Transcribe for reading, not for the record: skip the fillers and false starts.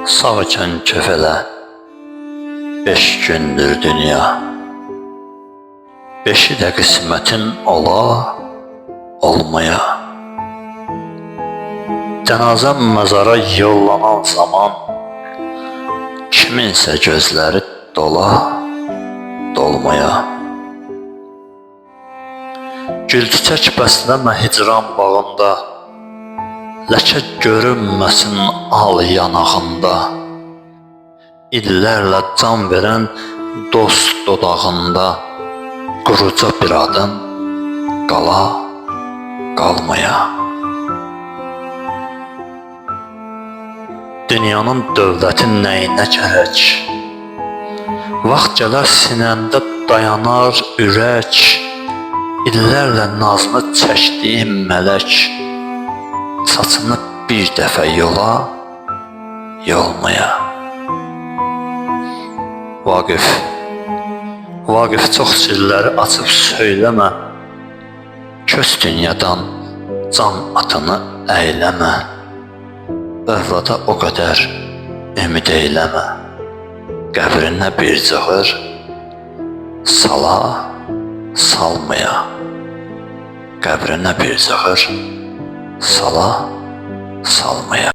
Sağ ikən köfələ, 5 gündür dünya. 5-i də qismətin ola, olmaya. Cənazəm məzara yollanan zaman, kiminsə gözləri dola, dolmaya. Gül çiçək bəsləmə hicran bağında, ləkə görünməsin al yanağında. İllərlə can verən dost dodağında, quruca bir adın qala, qalmaya. Dünyanın dövləti nəyinə gərək? Vaxt gələr sinəndə dayanar ürək, İllərlə nazını çəkdiyim mələk, saçını bir dəfə yola, yolmaya. Vaqif çox sirləri açıb söyləmə, köç dünyadan can atını əyləmə, övlada o qədər ümid eyləmə, qəbrinə bir cığır sala, salmaya. Qəbrinə bir cığır sala, salmaya.